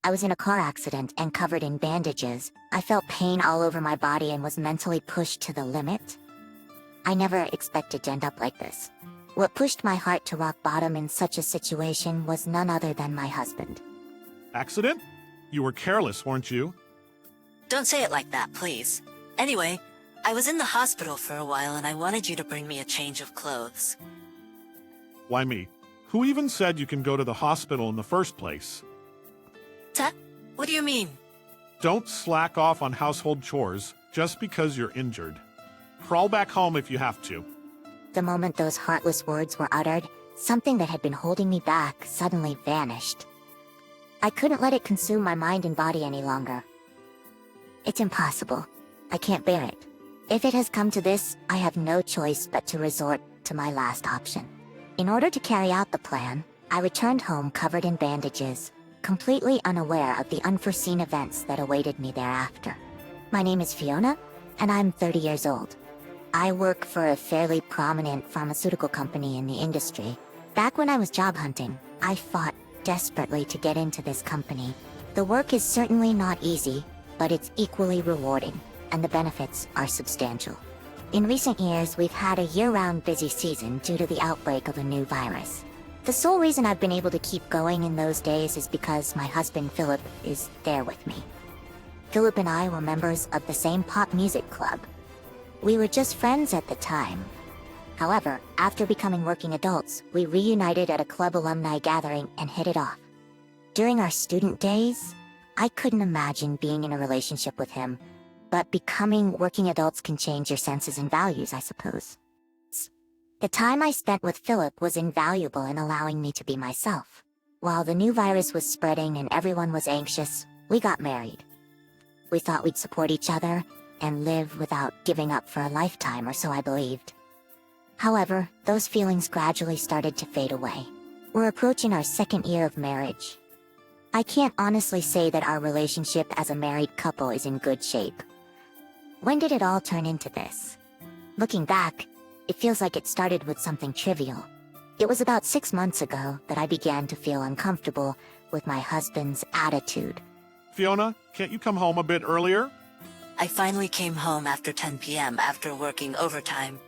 I was in a car accident and covered in bandages. I felt pain all over my body and was mentally pushed to the limit. I never expected to end up like this. What pushed my heart to rock bottom in such a situation was none other than my husband. Accident? You were careless, weren't you? Don't say it like that, please. Anyway, I was in the hospital for a while and I wanted you to bring me a change of clothes. Why me? Who even said you can go to the hospital in the first place? What do you mean? Don't slack off on household chores just because you're injured. Crawl back home if you have to. The moment those heartless words were uttered, something that had been holding me back suddenly vanished. I couldn't let it consume my mind and body any longer. It's impossible. I can't bear it. If it has come to this, I have no choice but to resort to my last option. In order to carry out the plan, I returned home covered in bandages, completely unaware of the unforeseen events that awaited me thereafter. My name is Fiona, and I'm 30 years old. I work for a fairly prominent pharmaceutical company in the industry. Back when I was job hunting, I fought desperately to get into this company. The work is certainly not easy, but it's equally rewarding, and the benefits are substantial. In recent years, we've had a year-round busy season due to the outbreak of a new virus. The sole reason I've been able to keep going in those days is because my husband Philip is there with me. Philip and I were members of the same pop music club. We were just friends at the time. However, after becoming working adults, we reunited at a club alumni gathering and hit it off. During our student days, I couldn't imagine being in a relationship with him, but becoming working adults can change your senses and values, I suppose. The time I spent with Philip was invaluable in allowing me to be myself. While the new virus was spreading and everyone was anxious, we got married. We thought we'd support each other and live without giving up for a lifetime, or so I believed. However, those feelings gradually started to fade away. We're approaching our second year of marriage. I can't honestly say that our relationship as a married couple is in good shape. When did it all turn into this? Looking back, it feels like it started with something trivial. It was about 6 months ago that I began to feel uncomfortable with my husband's attitude. Fiona, can't you come home a bit earlier? I finally came home after 10 p.m. after working overtime.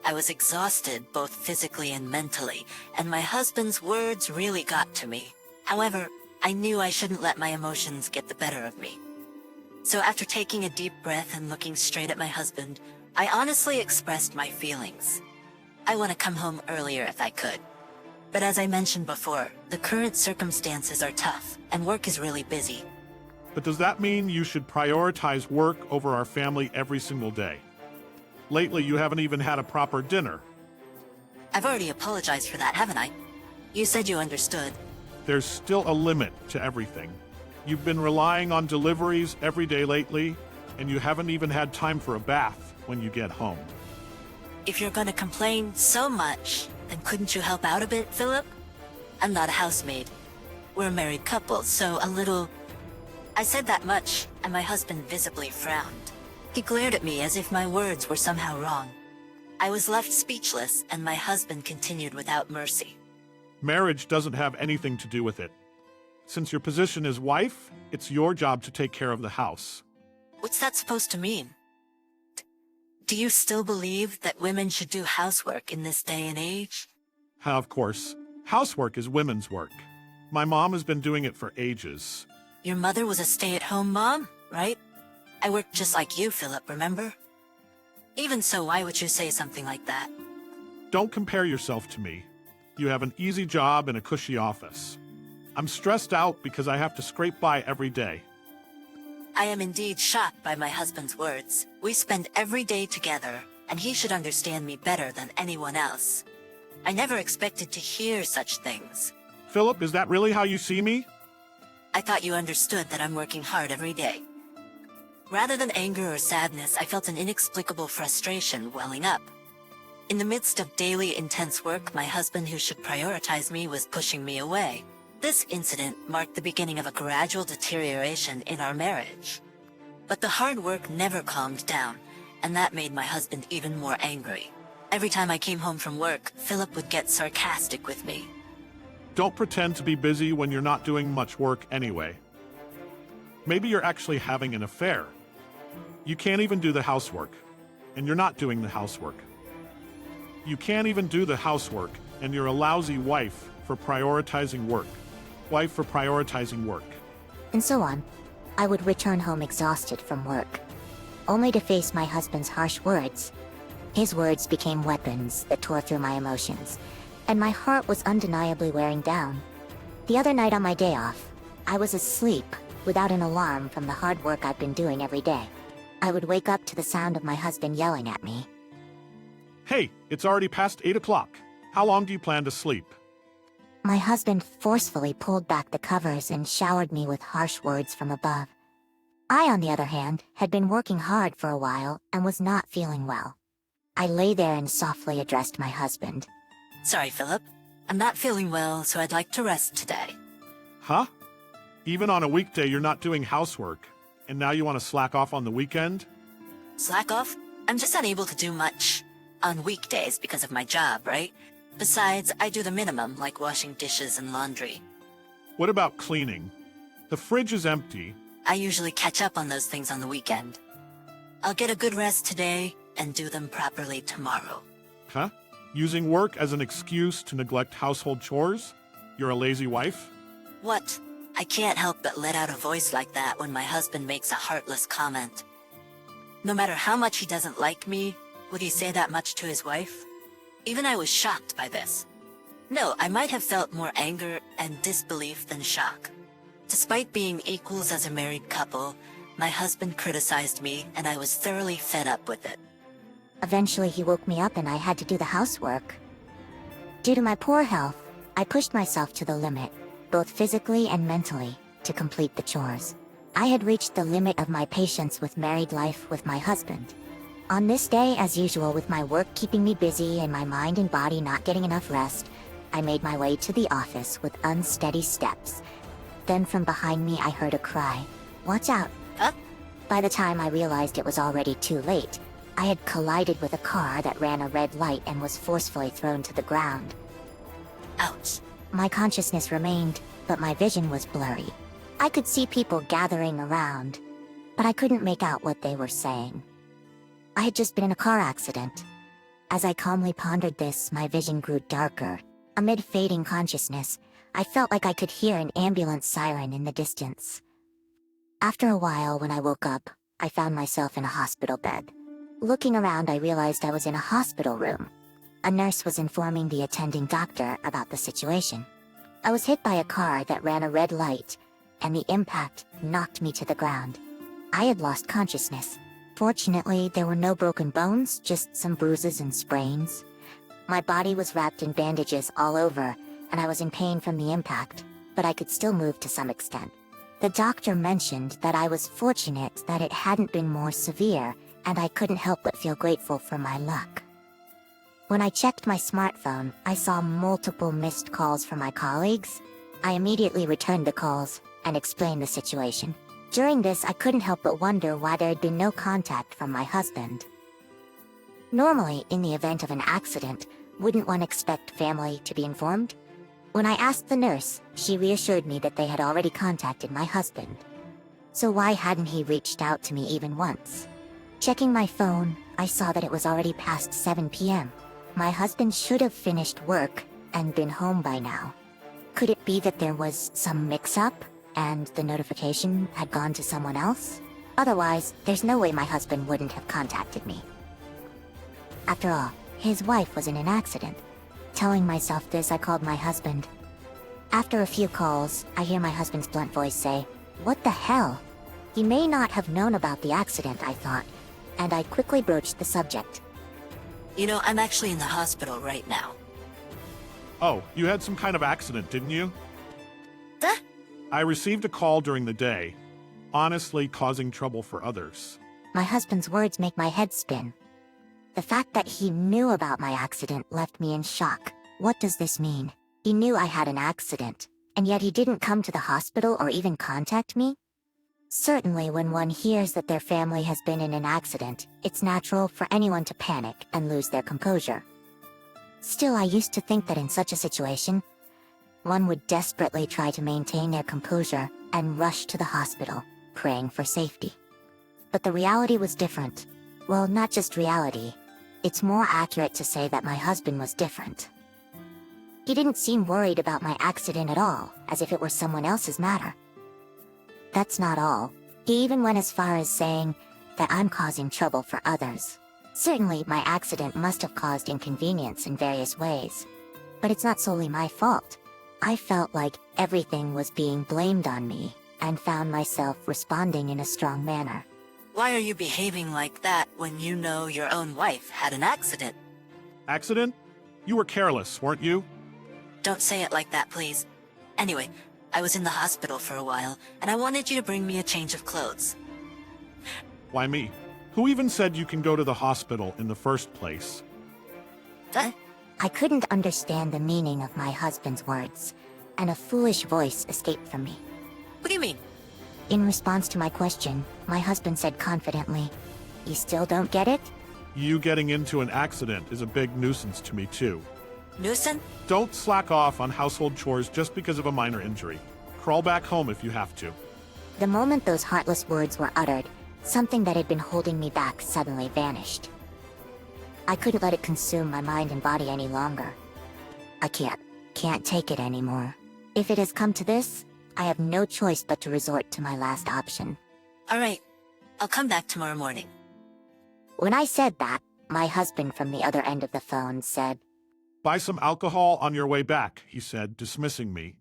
I was exhausted both physically and mentally, and my husband's words really got to me. However, I knew I shouldn't let my emotions get the better of me. So after taking a deep breath and looking straight at my husband, I honestly expressed my feelings. I want to come home earlier if I could. But as I mentioned before, the current circumstances are tough, and work is really busy. But does that mean you should prioritize work over our family every single day? Lately, you haven't even had a proper dinner. I've already apologized for that, haven't I? You said you understood. There's still a limit to everything. You've been relying on deliveries every day lately, and you haven't even had time for a bath when you get home. If you're gonna complain so much, then couldn't you help out a bit, Philip? I'm not a housemaid. We're a married couple, so a little... I said that much, and my husband visibly frowned. He glared at me as if my words were somehow wrong. I was left speechless, and my husband continued without mercy. Marriage doesn't have anything to do with it. Since your position is wife, it's your job to take care of the house. What's that supposed to mean? Do you still believe that women should do housework in this day and age? Of course. Housework is women's work. My mom has been doing it for ages. Your mother was a stay-at-home mom, right? I worked just like you, Philip, remember? Even so, why would you say something like that? Don't compare yourself to me. You have an easy job and a cushy office. I'm stressed out because I have to scrape by every day. I am indeed shocked by my husband's words. We spend every day together, and he should understand me better than anyone else. I never expected to hear such things. Philip, is that really how you see me? I thought you understood that I'm working hard every day. Rather than anger or sadness, I felt an inexplicable frustration welling up. In the midst of daily intense work, my husband, who should prioritize me, was pushing me away. This incident marked the beginning of a gradual deterioration in our marriage. But the hard work never calmed down, and that made my husband even more angry. Every time I came home from work, Philip would get sarcastic with me. Don't pretend to be busy when you're not doing much work anyway. Maybe you're actually having an affair. You can't even do the housework, and you're not doing the housework. You can't even do the housework, and you're a lousy wife for prioritizing work. Wife for prioritizing work. And so on. I would return home exhausted from work, only to face my husband's harsh words. His words became weapons that tore through my emotions, and my heart was undeniably wearing down. The other night on my day off, I was asleep without an alarm from the hard work I've been doing every day. I would wake up to the sound of my husband yelling at me. Hey, it's already past 8 o'clock. How long do you plan to sleep? My husband forcefully pulled back the covers and showered me with harsh words from above. I, on the other hand, had been working hard for a while and was not feeling well. I lay there and softly addressed my husband. Sorry, Philip. I'm not feeling well, so I'd like to rest today. Huh? Even on a weekday you're not doing housework, and now you want to slack off on the weekend? Slack off? I'm just unable to do much on weekdays because of my job, right? Besides, I do the minimum, like washing dishes and laundry. What about cleaning? The fridge is empty. I usually catch up on those things on the weekend. I'll get a good rest today and do them properly tomorrow. Huh? Using work as an excuse to neglect household chores? You're a lazy wife? What? I can't help but let out a voice like that when my husband makes a heartless comment. No matter how much he doesn't like me, would he say that much to his wife? Even I was shocked by this. No, I might have felt more anger and disbelief than shock. Despite being equals as a married couple, my husband criticized me and I was thoroughly fed up with it. Eventually he woke me up and I had to do the housework. Due to my poor health, I pushed myself to the limit, both physically and mentally, to complete the chores. I had reached the limit of my patience with married life with my husband. On this day, as usual, with my work keeping me busy and my mind and body not getting enough rest, I made my way to the office with unsteady steps. Then from behind me I heard a cry, "Watch out!" Huh? By the time I realized it was already too late, I had collided with a car that ran a red light and was forcefully thrown to the ground. Ouch. My consciousness remained, but my vision was blurry. I could see people gathering around, but I couldn't make out what they were saying. I had just been in a car accident. As I calmly pondered this, my vision grew darker. Amid fading consciousness, I felt like I could hear an ambulance siren in the distance. After a while, when I woke up, I found myself in a hospital bed. Looking around, I realized I was in a hospital room. A nurse was informing the attending doctor about the situation. I was hit by a car that ran a red light, and the impact knocked me to the ground. I had lost consciousness. Fortunately, there were no broken bones, just some bruises and sprains. My body was wrapped in bandages all over, and I was in pain from the impact, but I could still move to some extent. The doctor mentioned that I was fortunate that it hadn't been more severe, and I couldn't help but feel grateful for my luck. When I checked my smartphone, I saw multiple missed calls from my colleagues. I immediately returned the calls and explained the situation. During this, I couldn't help but wonder why there had been no contact from my husband. Normally, in the event of an accident, wouldn't one expect family to be informed? When I asked the nurse, she reassured me that they had already contacted my husband. So why hadn't he reached out to me even once? Checking my phone, I saw that it was already past 7 p.m. My husband should have finished work and been home by now. Could it be that there was some mix-up, and the notification had gone to someone else? Otherwise, there's no way my husband wouldn't have contacted me. After all, his wife was in an accident. Telling myself this, I called my husband. After a few calls, I hear my husband's blunt voice say, "What the hell?" He may not have known about the accident, I thought, and I quickly broached the subject. You know, I'm actually in the hospital right now. Oh, you had some kind of accident, didn't you? Duh. I received a call during the day, honestly causing trouble for others. My husband's words make my head spin. The fact that he knew about my accident left me in shock. What does this mean? He knew I had an accident, and yet he didn't come to the hospital or even contact me? Certainly, when one hears that their family has been in an accident, it's natural for anyone to panic and lose their composure. Still, I used to think that in such a situation, one would desperately try to maintain their composure and rush to the hospital, praying for safety. But the reality was different. Well, not just reality. It's more accurate to say that my husband was different. He didn't seem worried about my accident at all, as if it were someone else's matter. That's not all. He even went as far as saying that I'm causing trouble for others. Certainly, my accident must have caused inconvenience in various ways. But it's not solely my fault. I felt like everything was being blamed on me, and found myself responding in a strong manner. Why are you behaving like that when you know your own wife had an accident? Accident? You were careless, weren't you? Don't say it like that, please. Anyway, I was in the hospital for a while, and I wanted you to bring me a change of clothes. Why me? Who even said you can go to the hospital in the first place? What? I couldn't understand the meaning of my husband's words, and a foolish voice escaped from me. What do you mean? In response to my question, my husband said confidently, "You still don't get it?" You getting into an accident is a big nuisance to me too. Nuisance? Don't slack off on household chores just because of a minor injury. Crawl back home if you have to. The moment those heartless words were uttered, something that had been holding me back suddenly vanished. I couldn't let it consume my mind and body any longer. I can't take it anymore. If it has come to this, I have no choice but to resort to my last option. Alright, I'll come back tomorrow morning. When I said that, my husband from the other end of the phone said, Buy some alcohol on your way back, he said, dismissing me.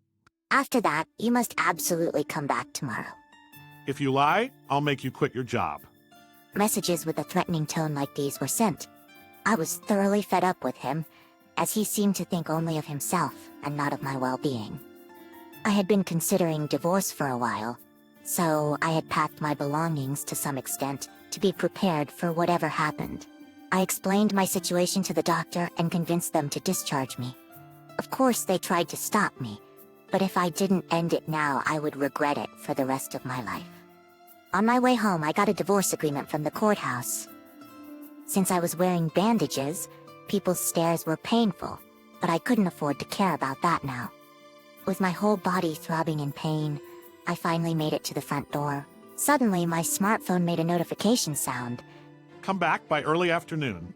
"After that, you must absolutely come back tomorrow." If you lie, I'll make you quit your job. Messages with a threatening tone like these were sent. I was thoroughly fed up with him, as he seemed to think only of himself and not of my well-being. I had been considering divorce for a while, so I had packed my belongings to some extent to be prepared for whatever happened. I explained my situation to the doctor and convinced them to discharge me. Of course, they tried to stop me, but if I didn't end it now, I would regret it for the rest of my life. On my way home, I got a divorce agreement from the courthouse. Since I was wearing bandages, people's stares were painful, but I couldn't afford to care about that now. With my whole body throbbing in pain, I finally made it to the front door. Suddenly, my smartphone made a notification sound. Come back by early afternoon.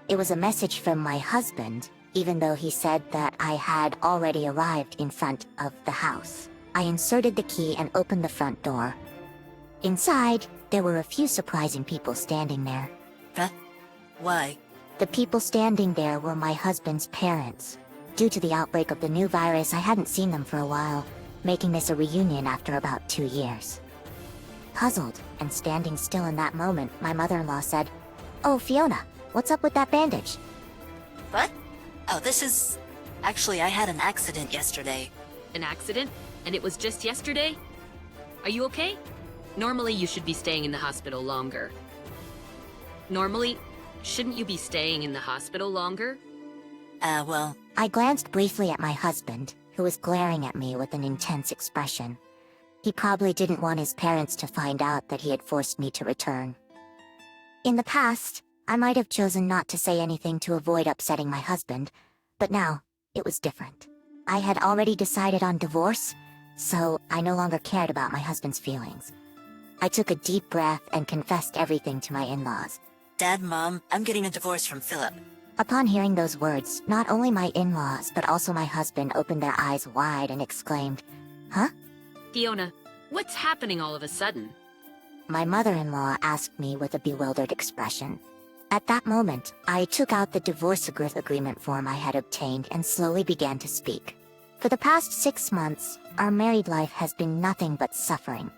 It was a message from my husband, even though he said that I had already arrived in front of the house. I inserted the key and opened the front door. Inside, there were a few surprising people standing there. Huh? Why? The people standing there were my husband's parents. Due to the outbreak of the new virus, I hadn't seen them for a while, making this a reunion after about 2 years. Puzzled, and standing still in that moment, my mother-in-law said, "Oh, Fiona, what's up with that bandage?" What? Oh, this is... Actually, I had an accident yesterday. An accident? And it was just yesterday? Are you okay? Normally, you should be staying in the hospital longer. Normally, shouldn't you be staying in the hospital longer? Well... I glanced briefly at my husband, who was glaring at me with an intense expression. He probably didn't want his parents to find out that he had forced me to return. In the past, I might have chosen not to say anything to avoid upsetting my husband, but now, it was different. I had already decided on divorce, so I no longer cared about my husband's feelings. I took a deep breath and confessed everything to my in-laws. Dad, Mom, I'm getting a divorce from Philip. Upon hearing those words, not only my in-laws, but also my husband opened their eyes wide and exclaimed, "Huh?" Fiona, what's happening all of a sudden? My mother-in-law asked me with a bewildered expression. At that moment, I took out the divorce agreement form I had obtained and slowly began to speak. For the past 6 months, our married life has been nothing but suffering.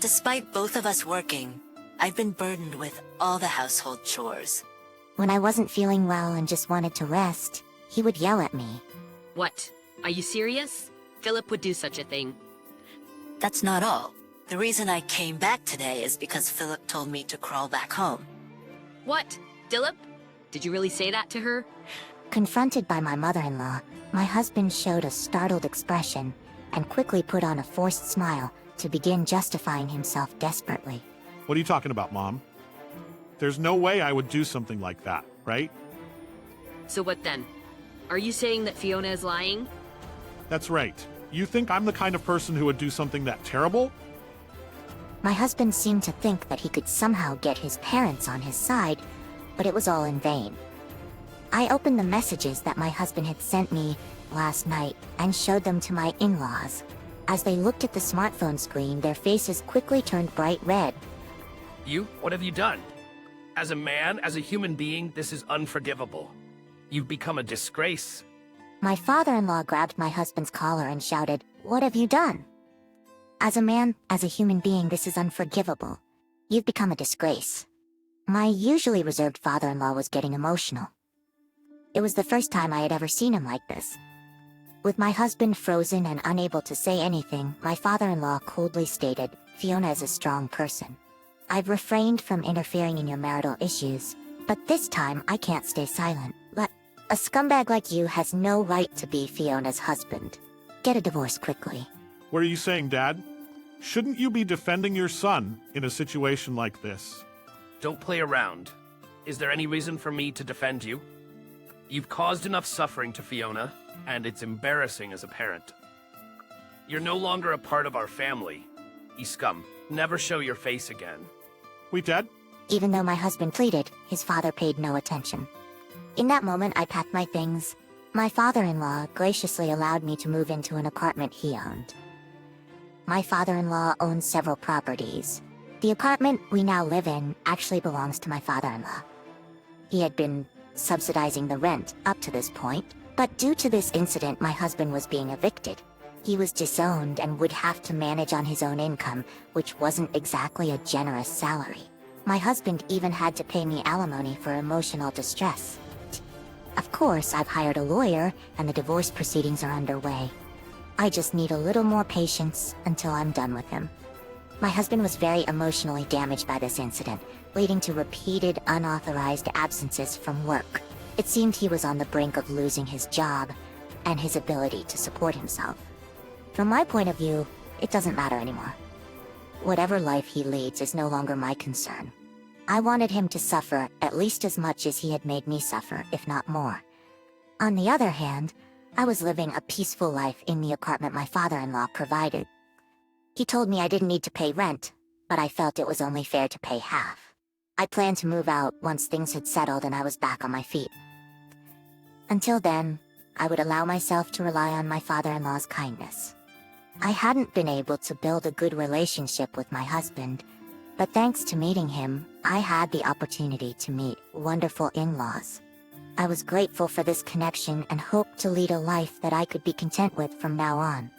Despite both of us working, I've been burdened with all the household chores. When I wasn't feeling well and just wanted to rest, he would yell at me. What? Are you serious? Philip would do such a thing. That's not all. The reason I came back today is because Philip told me to crawl back home. What? Philip? Did you really say that to her? Confronted by my mother-in-law, my husband showed a startled expression and quickly put on a forced smile to begin justifying himself desperately. What are you talking about, Mom? There's no way I would do something like that, right? So what then? Are you saying that Fiona is lying? That's right. You think I'm the kind of person who would do something that terrible? My husband seemed to think that he could somehow get his parents on his side, but it was all in vain. I opened the messages that my husband had sent me last night and showed them to my in-laws. As they looked at the smartphone screen, their faces quickly turned bright red. You? What have you done? As a man, as a human being, this is unforgivable. You've become a disgrace. My father-in-law grabbed my husband's collar and shouted, "What have you done?" As a man, as a human being, this is unforgivable. You've become a disgrace. My usually reserved father-in-law was getting emotional. It was the first time I had ever seen him like this. With my husband frozen and unable to say anything, my father-in-law coldly stated, "Fiona is a strong person. I've refrained from interfering in your marital issues, but this time I can't stay silent. But a scumbag like you has no right to be Fiona's husband. Get a divorce quickly." What are you saying, Dad? Shouldn't you be defending your son in a situation like this? Don't play around. Is there any reason for me to defend you? You've caused enough suffering to Fiona, and it's embarrassing as a parent. You're no longer a part of our family. You scum. Never show your face again. We dead? Even though my husband pleaded, his father paid no attention. In that moment, I packed my things. My father-in-law graciously allowed me to move into an apartment he owned. My father-in-law owns several properties. The apartment we now live in actually belongs to my father-in-law. He had been subsidizing the rent up to this point, but due to this incident, my husband was being evicted. He was disowned and would have to manage on his own income, which wasn't exactly a generous salary. My husband even had to pay me alimony for emotional distress. Of course, I've hired a lawyer, and the divorce proceedings are underway. I just need a little more patience until I'm done with him. My husband was very emotionally damaged by this incident, leading to repeated unauthorized absences from work. It seemed he was on the brink of losing his job and his ability to support himself. From my point of view, it doesn't matter anymore. Whatever life he leads is no longer my concern. I wanted him to suffer at least as much as he had made me suffer, if not more. On the other hand, I was living a peaceful life in the apartment my father-in-law provided. He told me I didn't need to pay rent, but I felt it was only fair to pay half. I planned to move out once things had settled and I was back on my feet. Until then, I would allow myself to rely on my father-in-law's kindness. I hadn't been able to build a good relationship with my husband, but thanks to meeting him, I had the opportunity to meet wonderful in-laws. I was grateful for this connection and hoped to lead a life that I could be content with from now on.